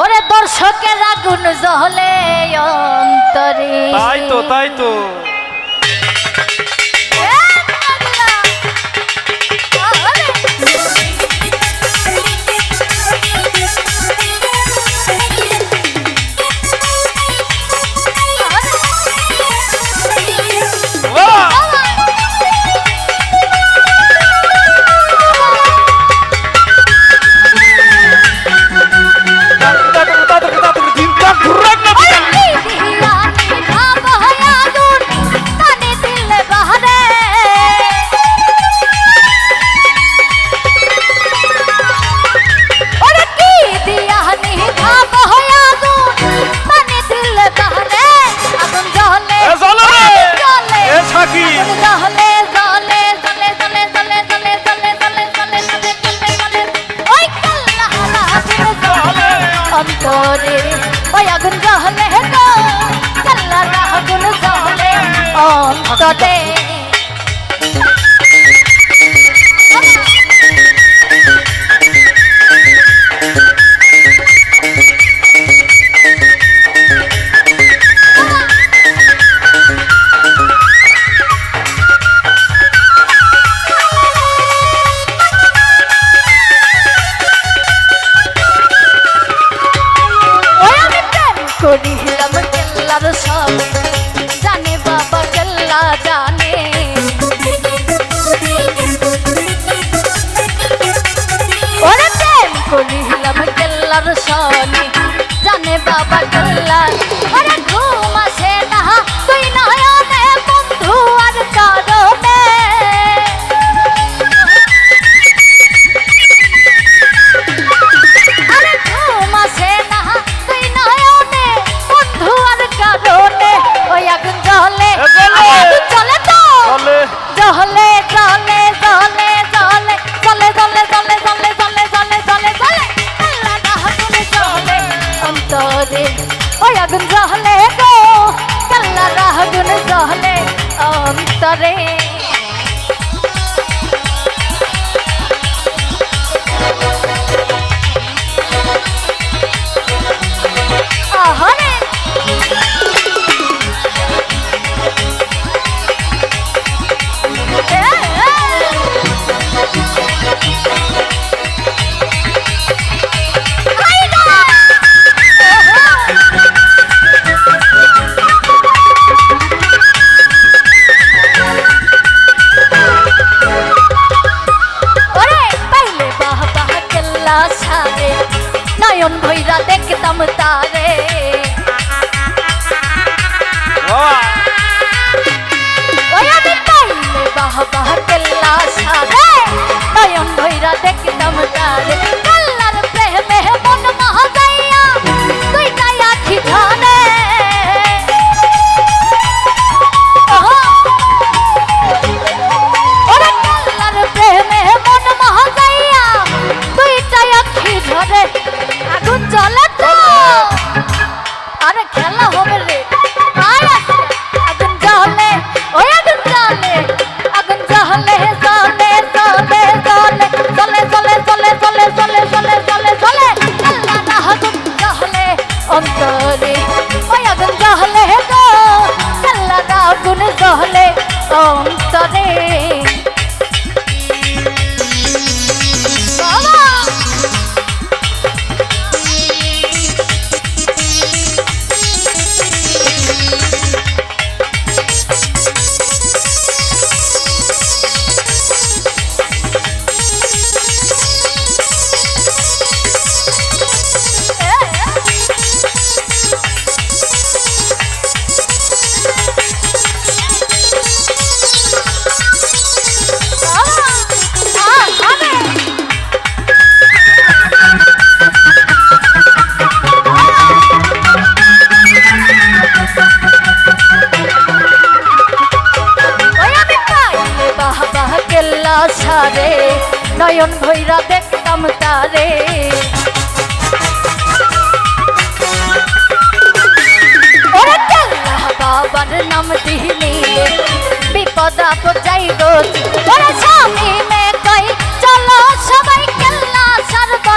ওরে দর্শকের আগুন জ্বলে অন্তরে। তাই তো অন্তরে ওই আগুন জ্বলে গো কাল্লার আগুন জ্বলে অন্তরে। করিলাম কেল্লার সব জানে বাবা কেল্লা জানে। ওরে প্রেম করিলাম কেল্লার সনে জানে বাবা কেল্লা। ওরে ঘুম আসে না তুই নয়নে বন্ধু আর কারণে। আরে ঘুম আসে না তুই নয়নে বন্ধু আর কারণে। ওই আগুন জ্বলে আগুন জ্বলে তো জ্বলে জ্বলে জ্বলে জ্বলে জ্বলে জ্বলে জ্বলে জ্বলে জ্বলে জ্বলে জ্বলে জ্বলে আল্লাহ আগুন জ্বলে অন্তরে। ওই আগুন জ্বলে গো আল্লাহ আগুন জ্বলে অন্তরে। আহারে নয়ন ভৈরা দেখতাম তারে। ওই আমি পাইলে বাহ বাহ কেল্লা সারে নয়ন ভৈরা দেখতাম তারে। কাল্লার প্রেমে মন মহাজাইয়া তুই তাই আখি ঝরে। ওরে কাল্লার প্রেমে মন মহাজাইয়া তুই তাই আখি ঝরে। আগুন জ্বলে তো আরে খেলা হবে রে। আগুন জ্বলে ওই আগুন জ্বলে আগুন জ্বলে জ্বলে জ্বলে জ্বলে জ্বলে জ্বলে জ্বলে জ্বলে জ্বলে জ্বলে জ্বলে জ্বলে আল্লাহ আগুন জ্বলে অন্তরে। ওই আগুন জ্বলে গো আল্লাহ আগুন জ্বলে অন্তরে। সারে নয়ন ভৈরা দেখতাম তারে। ওরে কেল্লা বাবার নাম দিলে বিপদ আপদ যাই গো। ওরে স্বামী মে কই চলো সবাই কেল্লা সারব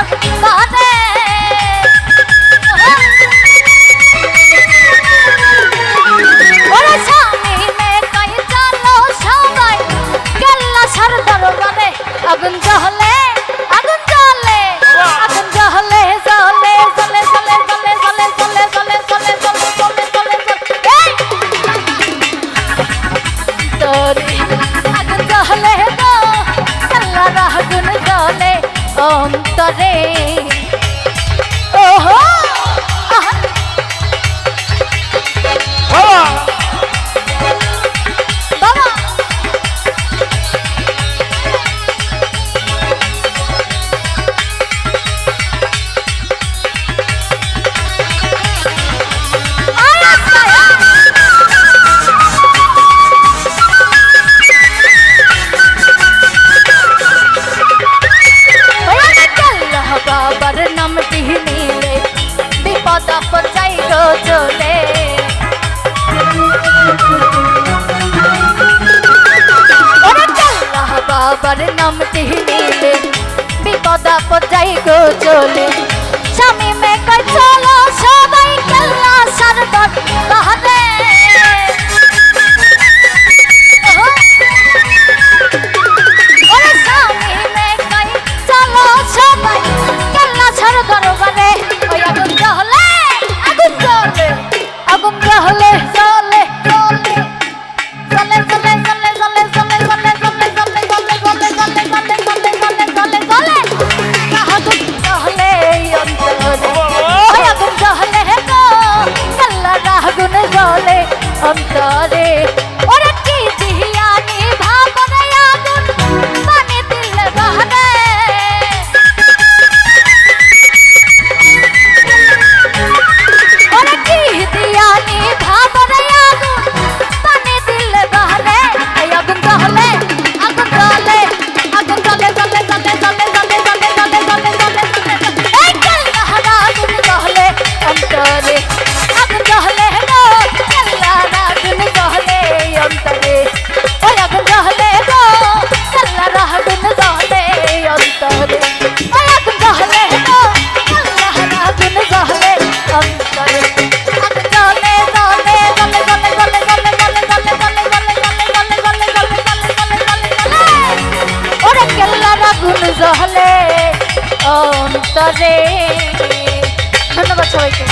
অন্তরে ওহো আহা বাবা বাবার নামটি নিলে বিপদ আপদ যাই গো চলে বাবার নামটি নিলে বিপদ আপদ যাই গো চলে স্বামী মেয়ে চলো সবাই কেল্লা সারবার বাহাদে অন্তরে ওরে কি দিয়ানি ভাবনা আগুন পানি দিলে বাহারে ওরে কি দিয়ানি ভাবনা আগুন পানি দিলে বাহারে এই আগুন জ্বলে আগুন জ্বলে আগুন জ্বলে জ্বলে জ্বলে জ্বলে জ্বলে জ্বলে জ্বলে জ্বলে জ্বলে এই কাল্লাহারা আগুন জ্বলে অন্তরে আগুন জ্বলে গো কাল্লাহারা আগুন জ্বলে অন্তরে ওই আগুন জ্বলে গো কাল্লাহারা আগুন জ্বলে অন্তরে ওই আগুন জ্বলে গো কাল্লাহারা আগুন জ্বলে অন্তরে আগুন জ্বলে জ্বলে জ্বলে জ্বলে জ্বলে জ্বলে জ্বলে জ্বলে জ্বলে জ্বলে জ্বলে জ্বলে জ্বলে জ্বলে জ্বলে জ্বলে ওরে কাল্লাহারা আগুন জ্বলে অন্তরে ধন্যবাদ সবাইকে।